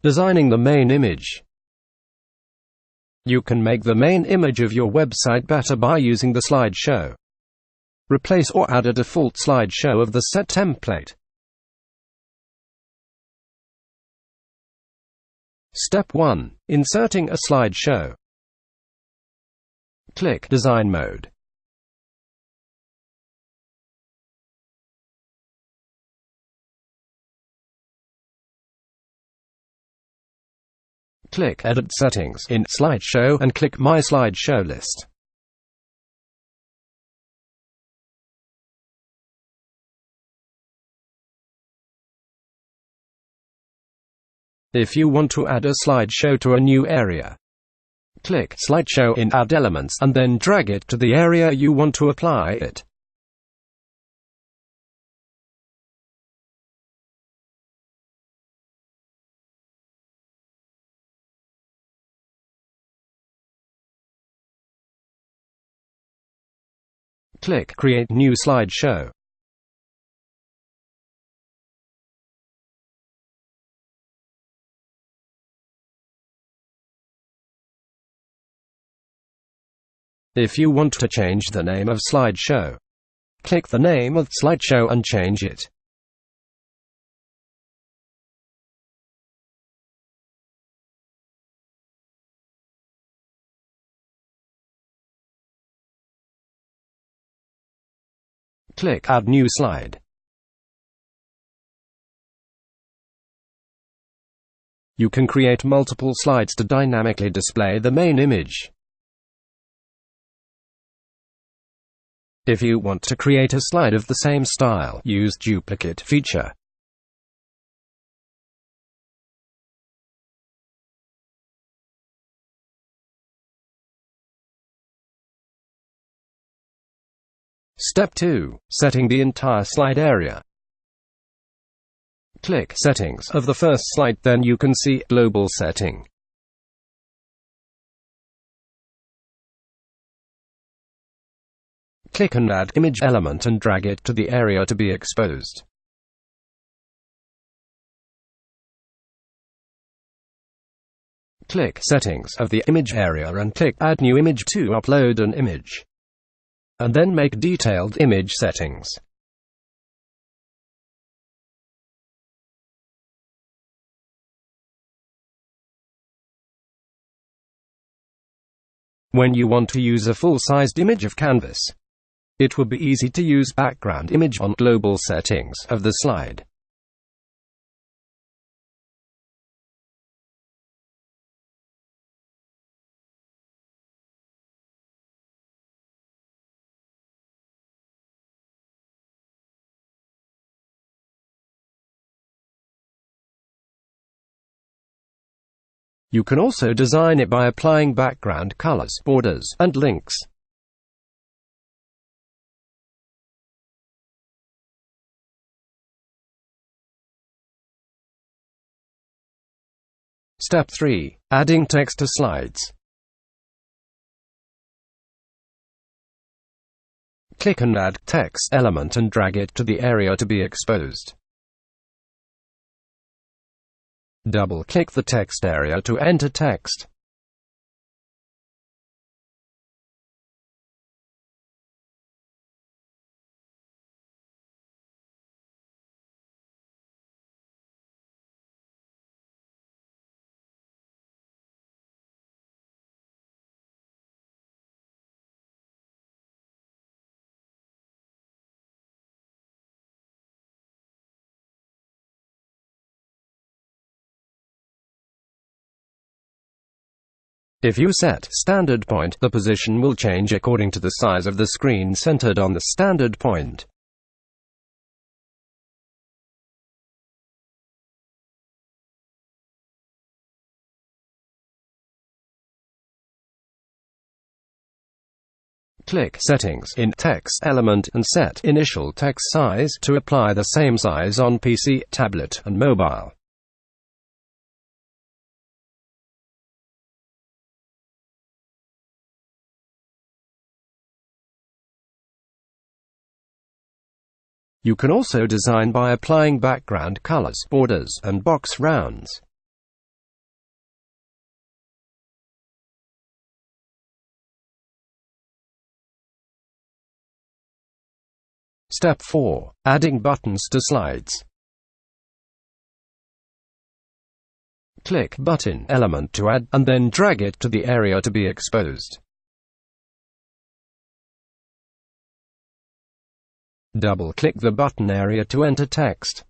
Designing the main image. You can make the main image of your website better by using the slideshow. Replace or add a default slideshow of the set template. Step 1. Inserting a slideshow. Click Design Mode. Click Edit Settings in Slideshow and click My Slideshow List. If you want to add a slideshow to a new area, click Slideshow in Add Elements and then drag it to the area you want to apply it. Click Create New Slideshow. If you want to change the name of slideshow, click the name of slideshow and change it. Click Add New Slide. You can create multiple slides to dynamically display the main image. If you want to create a slide of the same style, use Duplicate feature. Step 2. Setting the entire slide area. Click Settings of the first slide, then you can see Global Setting. Click and add image element and drag it to the area to be exposed. Click Settings of the image area and click Add New Image to upload an image. And then make detailed image settings. When you want to use a full-sized image of canvas, it would be easy to use background image on global settings of the slide. You can also design it by applying background colors, borders, and links. Step 3. Adding text to slides. Click and add text element and drag it to the area to be exposed. Double-click the text area to enter text. If you set standard point, the position will change according to the size of the screen centered on the standard point. Click Settings in Text element and set Initial Text Size to apply the same size on PC, tablet, and mobile. You can also design by applying background colors, borders, and box rounds. Step 4. Adding buttons to slides. Click Button element to add, and then drag it to the area to be exposed. Double-click the button area to enter text.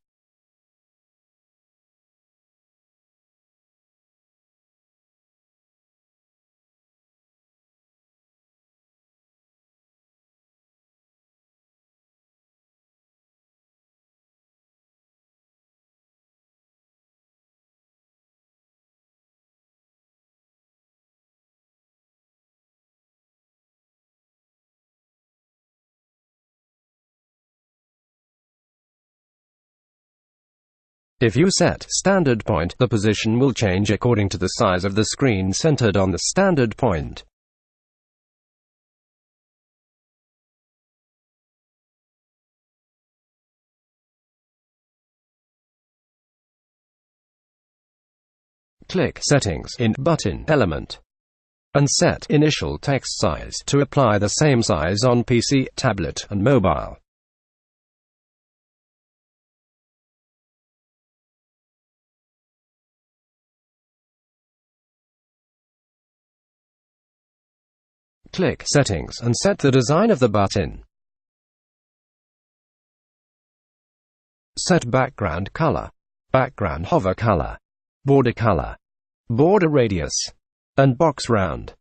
If you set standard point, the position will change according to the size of the screen centered on the standard point. Click Settings in Button element and set Initial Text Size to apply the same size on PC, tablet, and mobile. Click Settings and set the design of the button. Set background color, background hover color, border radius, and box round.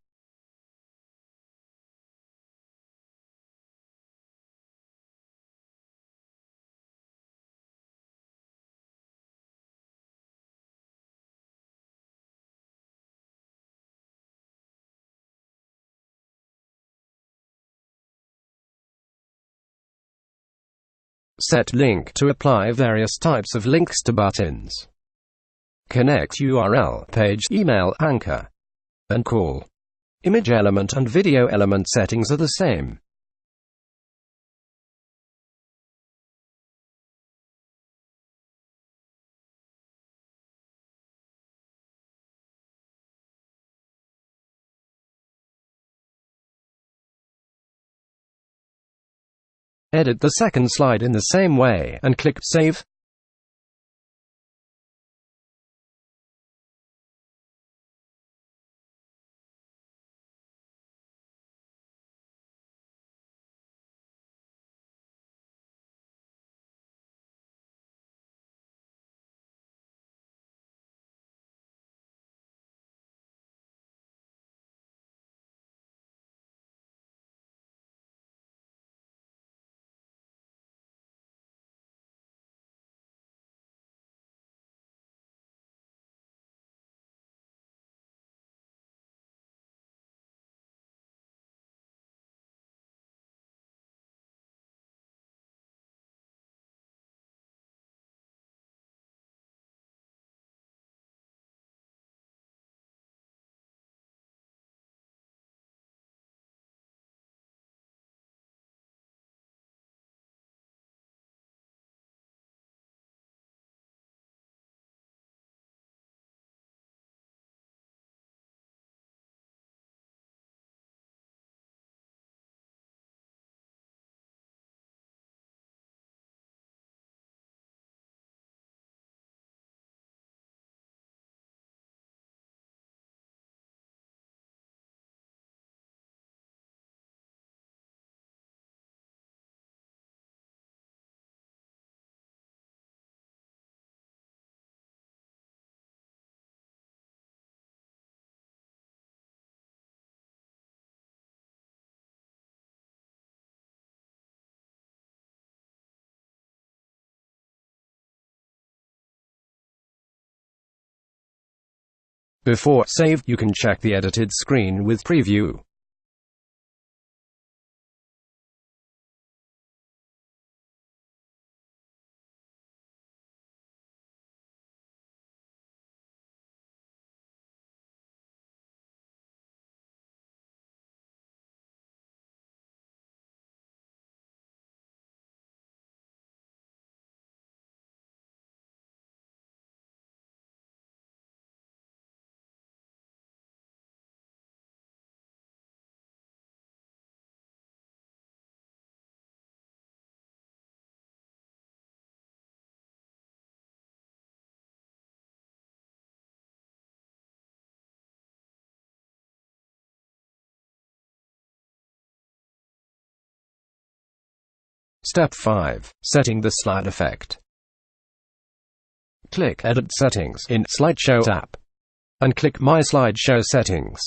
Set link to apply various types of links to buttons. Connect URL, page, email, anchor, and call. Image element and video element settings are the same. Edit the second slide in the same way, and click Save. Before save, you can check the edited screen with Preview. Step 5. Setting the slide effect. Click Edit Settings in Slideshow tab, and click My Slideshow Settings.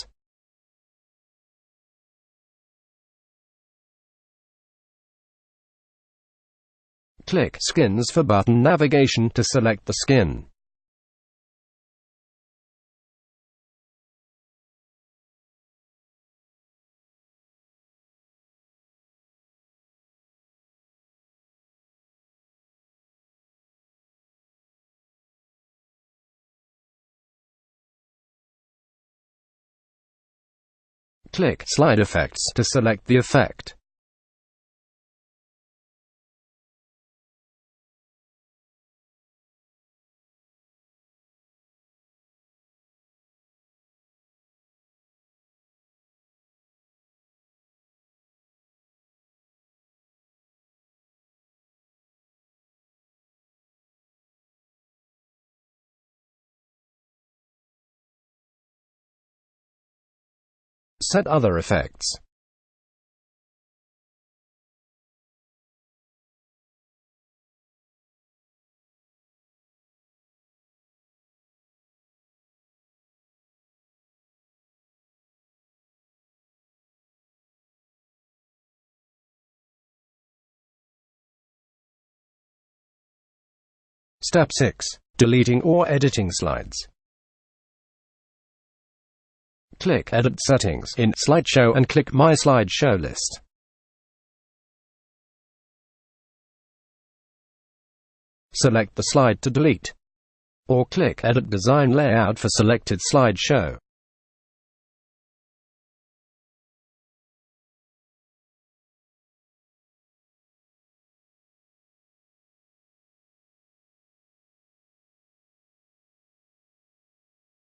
Click Skins for button navigation to select the skin. Click Slide Effects to select the effect. Set other effects. Step 6. Deleting or editing slides. Click Edit Settings in Slideshow and click My Slideshow List. Select the slide to delete, or click Edit Design Layout for selected slideshow.